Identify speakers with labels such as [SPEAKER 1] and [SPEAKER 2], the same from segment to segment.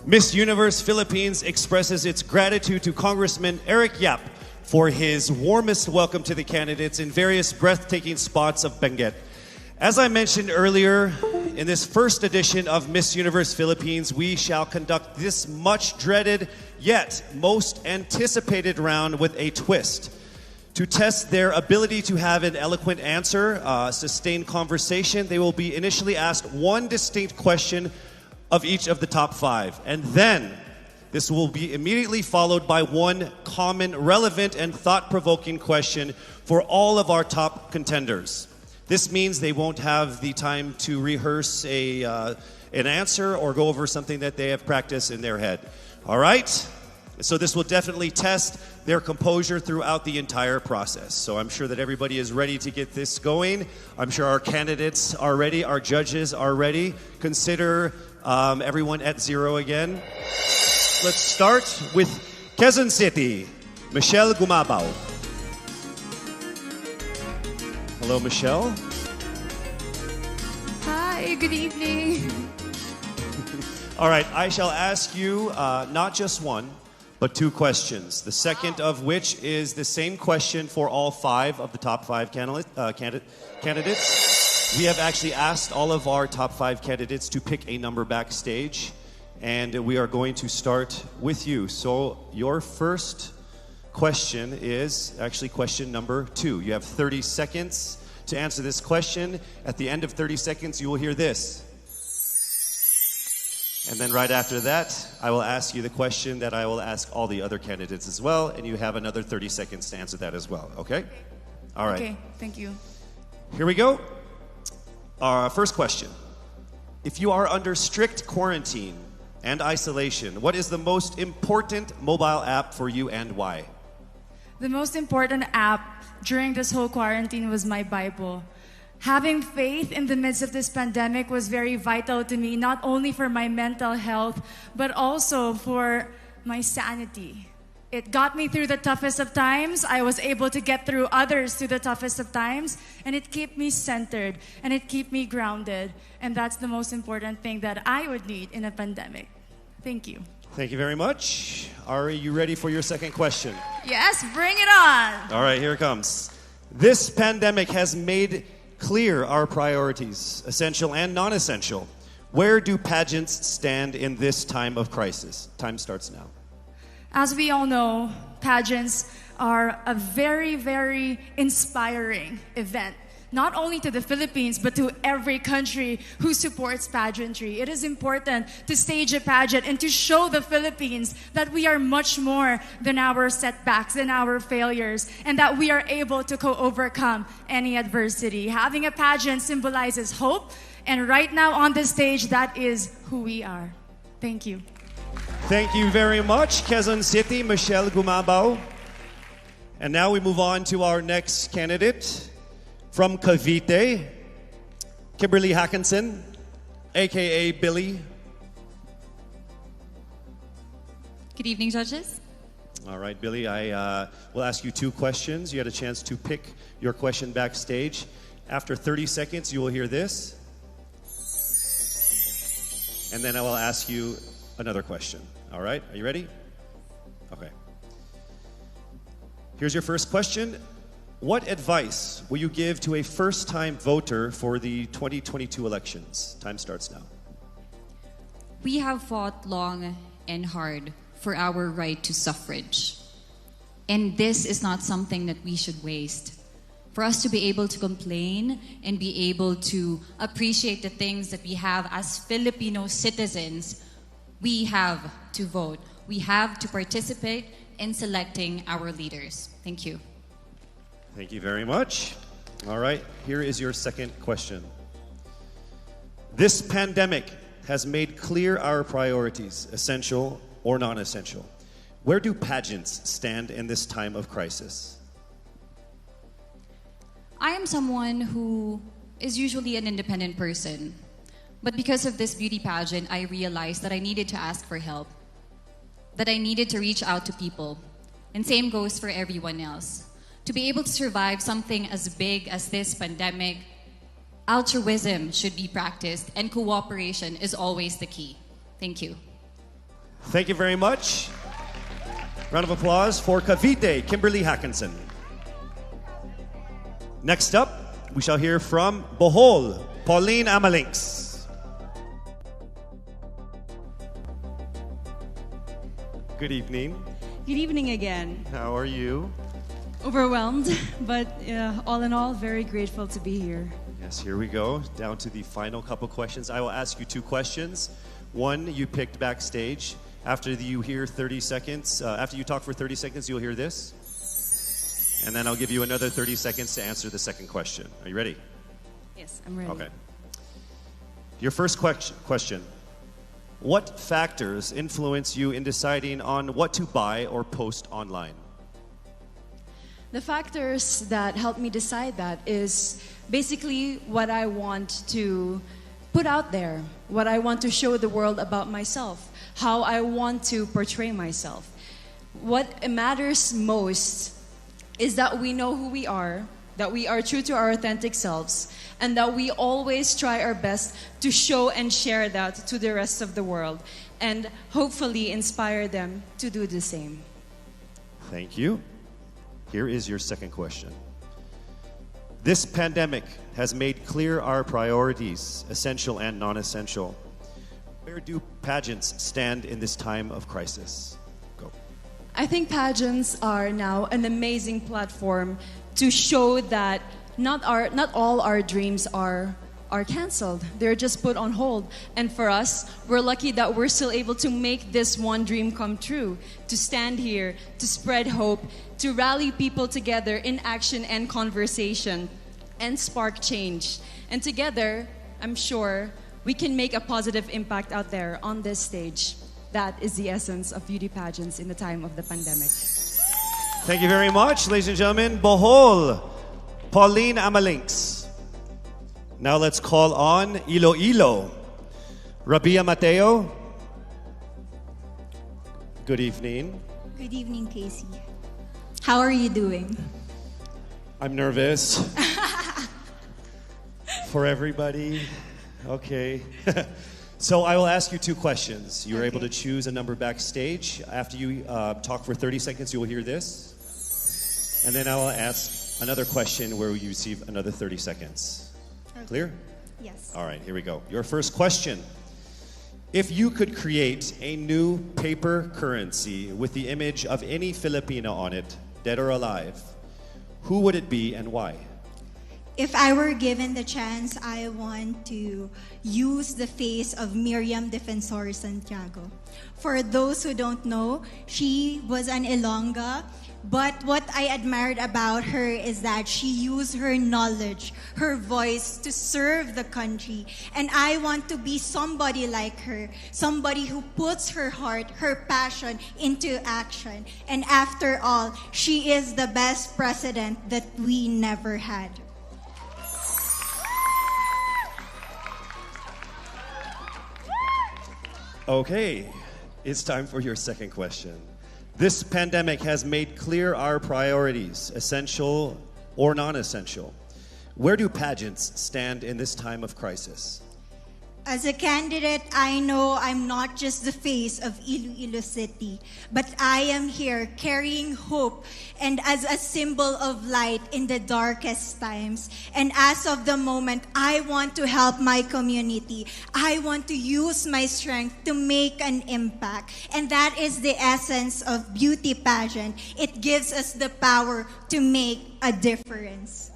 [SPEAKER 1] Miss Universe Philippines expresses its gratitude to Congressman Eric Yap for his warmest welcome to the candidates in various breathtaking spots of Benguet. As I mentioned earlier, in this first edition of Miss Universe Philippines, we shall conduct this much dreaded yet most anticipated round with a twist. To test their ability to have an eloquent answer, sustained conversation, they will be initially asked one distinct question of each of the top five. And then, this will be immediately followed by one common, relevant, and thought-provoking question for all of our top contenders. This means they won't have the time to rehearse an answer or go over something that they have practiced in their head. All right? So this will definitely test their composure throughout the entire process. So I'm sure that everybody is ready to get this going. I'm sure our candidates are ready, our judges are ready. Consider everyone at zero again. Let's start with Quezon City, Michelle Gumabao. Hello, Michelle.
[SPEAKER 2] Hi, good evening.
[SPEAKER 1] All right, I shall ask you not just one, but two questions. The second of which is the same question for all five of the top five candidates. We have actually asked all of our top five candidates to pick a number backstage, and we are going to start with you. So your first question is actually question number 2. You have 30 seconds to answer this question. At the end of 30 seconds, you will hear this. And then right after that, I will ask you the question that I will ask all the other candidates as well, and you have another 30 seconds to answer that as well, okay? All right.
[SPEAKER 2] Okay, thank you.
[SPEAKER 1] Here we go. Our first question. If you are under strict quarantine and isolation, what is the most important mobile app for you and why?
[SPEAKER 2] The most important app during this whole quarantine was my Bible. Having faith in the midst of this pandemic was very vital to me, not only for my mental health, but also for my sanity. It got me through the toughest of times. I was able to get through others through the toughest of times, and it kept me centered, and it kept me grounded. And that's the most important thing that I would need in a pandemic. Thank you.
[SPEAKER 1] Thank you very much. Are you ready for your second question?
[SPEAKER 2] Yes, bring it on.
[SPEAKER 1] All right, here it comes. This pandemic has made clear our priorities, essential and non-essential. Where do pageants stand in this time of crisis? Time starts now.
[SPEAKER 2] As we all know, pageants are a very, very inspiring event. Not only to the Philippines, but to every country who supports pageantry. It is important to stage a pageant and to show the Philippines that we are much more than our setbacks, than our failures, and that we are able to overcome any adversity. Having a pageant symbolizes hope, and right now on the stage, that is who we are. Thank you.
[SPEAKER 1] Thank you very much, Quezon City, Michelle Gumabao. And now we move on to our next candidate. From Cavite, Kimberly Hackinson, a.k.a. Billy.
[SPEAKER 3] Good evening, judges.
[SPEAKER 1] All right, Billy, I will ask you two questions. You had a chance to pick your question backstage. After 30 seconds, you will hear this. And then I will ask you another question. All right, are you ready? Okay. Here's your first question. What advice will you give to a first-time voter for the 2022 elections? Time starts now.
[SPEAKER 3] We have fought long and hard for our right to suffrage. And this is not something that we should waste. For us to be able to complain and be able to appreciate the things that we have as Filipino citizens, we have to vote. We have to participate in selecting our leaders. Thank you.
[SPEAKER 1] Thank you very much. All right, here is your second question. This pandemic has made clear our priorities, essential or non-essential. Where do pageants stand in this time of crisis?
[SPEAKER 3] I am someone who is usually an independent person. But because of this beauty pageant, I realized that I needed to ask for help, that I needed to reach out to people. And same goes for everyone else. To be able to survive something as big as this pandemic, altruism should be practiced and cooperation is always the key. Thank you.
[SPEAKER 1] Thank you very much. Round of applause for Cavite, Kimberly Hackinson. Next up, we shall hear from Bohol, Pauline Amalinks. Good evening.
[SPEAKER 4] Good evening again.
[SPEAKER 1] How are you?
[SPEAKER 4] Overwhelmed, but all in all, very grateful to be here.
[SPEAKER 1] Yes, here we go. Down to the final couple questions. I will ask you two questions. One you picked backstage. After you hear 30 seconds, after you talk for 30 seconds, you'll hear this. And then I'll give you another 30 seconds to answer the second question. Are you ready?
[SPEAKER 4] Yes, I'm ready.
[SPEAKER 1] Okay. Your first question. What factors influence you in deciding on what to buy or post online?
[SPEAKER 4] The factors that help me decide that is basically what I want to put out there, what I want to show the world about myself, how I want to portray myself. What matters most is that we know who we are, that we are true to our authentic selves, and that we always try our best to show and share that to the rest of the world, and hopefully inspire them to do the same.
[SPEAKER 1] Thank you. Here is your second question. This pandemic has made clear our priorities, essential and non-essential. Where do pageants stand in this time of crisis? Go.
[SPEAKER 4] I think pageants are now an amazing platform to show that not all our dreams are canceled. They're just put on hold. And for us, we're lucky that we're still able to make this one dream come true, to stand here, to spread hope, to rally people together in action and conversation, and spark change. And together, I'm sure, we can make a positive impact out there on this stage. That is the essence of beauty pageants in the time of the pandemic.
[SPEAKER 1] Thank you very much, ladies and gentlemen. Bohol, Pauline Amalinks. Now let's call on Iloilo, Rabia Mateo. Good evening.
[SPEAKER 5] Good evening, Casey. How are you doing?
[SPEAKER 1] I'm nervous. For everybody. Okay. So I will ask you two questions. You are able to choose a number backstage. After you talk for 30 seconds, you will hear this. And then I will ask another question where you receive another 30 seconds.
[SPEAKER 5] Okay.
[SPEAKER 1] Clear?
[SPEAKER 5] Yes.
[SPEAKER 1] All right, here we go. Your first question. If you could create a new paper currency with the image of any Filipino on it, dead or alive, who would it be and why?
[SPEAKER 5] If I were given the chance, I want to use the face of Miriam Defensor Santiago. For those who don't know, she was an Ilongga, but what I admired about her is that she used her knowledge, her voice to serve the country. And I want to be somebody like her, somebody who puts her heart, her passion into action. And after all, she is the best president that we never had.
[SPEAKER 1] Okay, it's time for your second question. This pandemic has made clear our priorities, essential or non-essential. Where do pageants stand in this time of crisis?
[SPEAKER 5] As a candidate, I know I'm not just the face of Iloilo City, but I am here carrying hope and as a symbol of light in the darkest times. And as of the moment, I want to help my community. I want to use my strength to make an impact. And that is the essence of beauty pageant. It gives us the power to make a difference.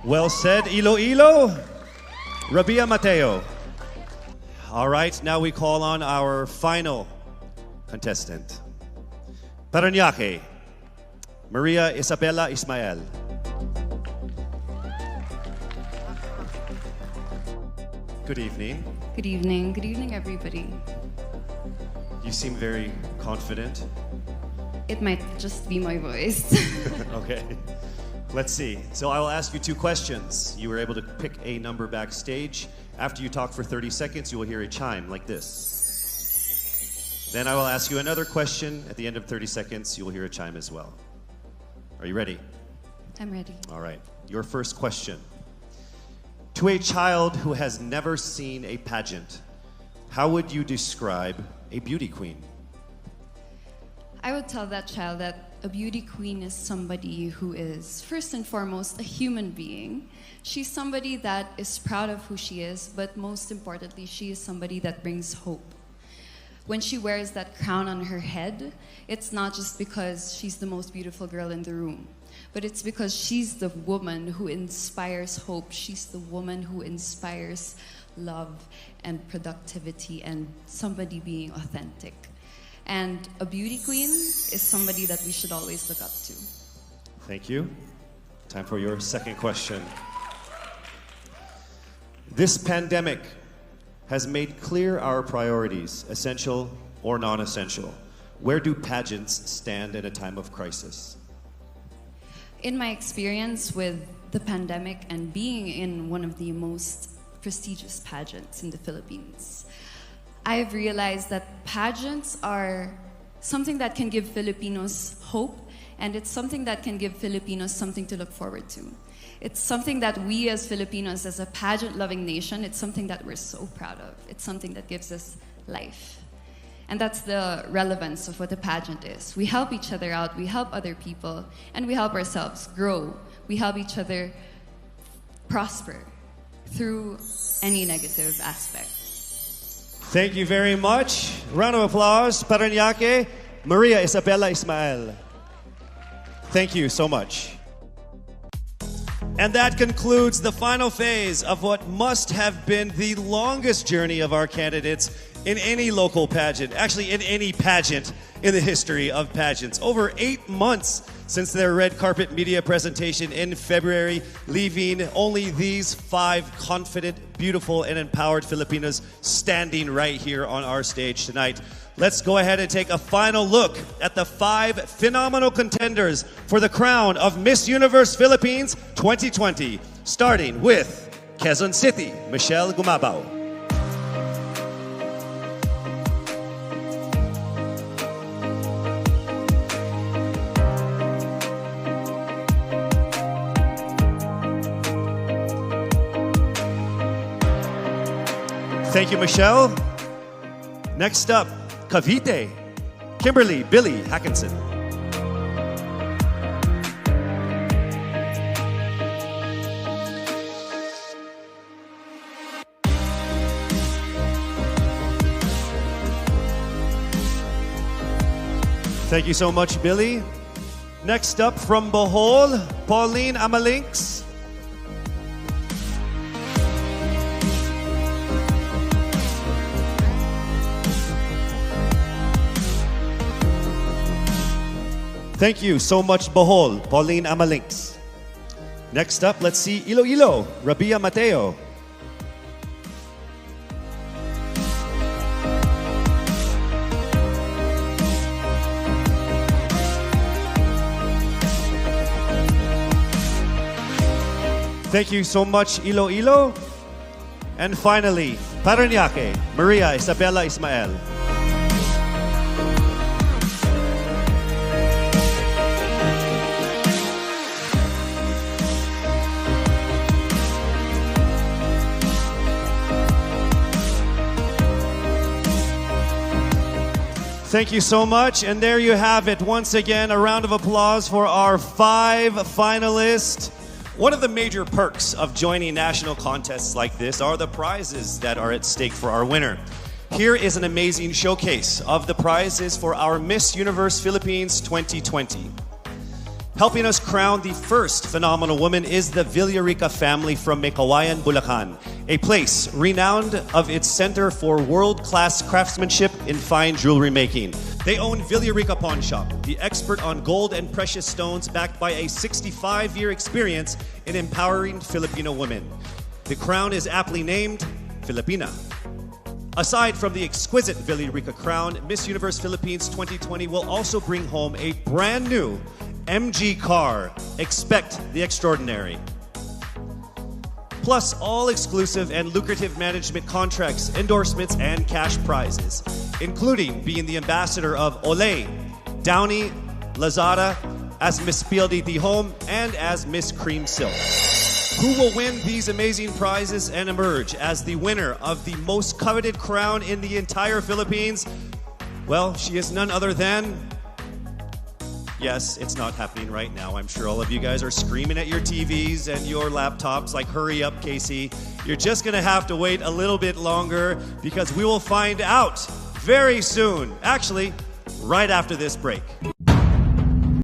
[SPEAKER 1] Well said, Iloilo. Rabia Mateo. All right, now we call on our final contestant. Parañaque, Maria Isabella Ismael. Good evening.
[SPEAKER 6] Good evening. Good evening, everybody.
[SPEAKER 1] You seem very confident.
[SPEAKER 6] It might just be my voice.
[SPEAKER 1] Okay. Let's see. So I will ask you two questions. You were able to pick a number backstage. After you talk for 30 seconds, you will hear a chime like this. Then I will ask you another question. At the end of 30 seconds, you will hear a chime as well. Are you ready?
[SPEAKER 6] I'm ready.
[SPEAKER 1] All right. Your first question. To a child who has never seen a pageant, how would you describe a beauty queen?
[SPEAKER 6] I would tell that child that a beauty queen is somebody who is, first and foremost, a human being. She's somebody that is proud of who she is, but most importantly, she is somebody that brings hope. When she wears that crown on her head, it's not just because she's the most beautiful girl in the room, but it's because she's the woman who inspires hope. She's the woman who inspires love and productivity and somebody being authentic. And a beauty queen is somebody that we should always look up to.
[SPEAKER 1] Thank you. Time for your second question. This pandemic has made clear our priorities, essential or non-essential. Where do pageants stand in a time of crisis?
[SPEAKER 6] In my experience with the pandemic and being in one of the most prestigious pageants in the Philippines, I've realized that pageants are something that can give Filipinos hope, and it's something that can give Filipinos something to look forward to. It's something that we as Filipinos, as a pageant-loving nation, it's something that we're so proud of. It's something that gives us life. And that's the relevance of what a pageant is. We help each other out, we help other people, and we help ourselves grow. We help each other prosper through any negative aspect.
[SPEAKER 1] Thank you very much. Round of applause, Parañaque, Maria Isabella Ismael. Thank you so much. And that concludes the final phase of what must have been the longest journey of our candidates in any local pageant, actually in any pageant in the history of pageants. Over 8 months since their red carpet media presentation in February, leaving only these 5 confident, beautiful, and empowered Filipinos standing right here on our stage tonight. Let's go ahead and take a final look at the 5 phenomenal contenders for the crown of Miss Universe Philippines 2020, starting with Quezon City, Michelle Gumabao. Thank you, Michelle. Next up, Cavite, Kimberly Billy Hackinson. Thank you so much, Billy. Next up from Bohol, Pauline Amalinks. Thank you so much, Bohol, Pauline Amalinks. Next up, let's see Iloilo, Rabia Mateo. Thank you so much, Iloilo. And finally, Parañaque, Maria Isabella Ismael. Thank you so much. And there you have it. Once again, a round of applause for our 5 finalists. One of the major perks of joining national contests like this are the prizes that are at stake for our winner. Here is an amazing showcase of the prizes for our Miss Universe Philippines 2020. Helping us crown the first phenomenal woman is the Villarica family from Mekawayan, Bulacan, a place renowned of its center for world-class craftsmanship in fine jewelry making. They own Villarica Pawn Shop, the expert on gold and precious stones, backed by a 65-year experience in empowering Filipino women. The crown is aptly named Filipina. Aside from the exquisite Villarica crown, Miss Universe Philippines 2020 will also bring home a brand new MG car. Expect the extraordinary. Plus all exclusive and lucrative management contracts, endorsements, and cash prizes, including being the ambassador of Olay, Downy, Lazada, as Miss PLDT Home, and as Miss Cream Silk. Who will win these amazing prizes and emerge as the winner of the most coveted crown in the entire Philippines? Well, she is none other than... Yes, it's not happening right now. I'm sure all of you guys are screaming at your TVs and your laptops like, hurry up, Casey. You're just gonna have to wait a little bit longer because we will find out very soon. Actually, right after this break.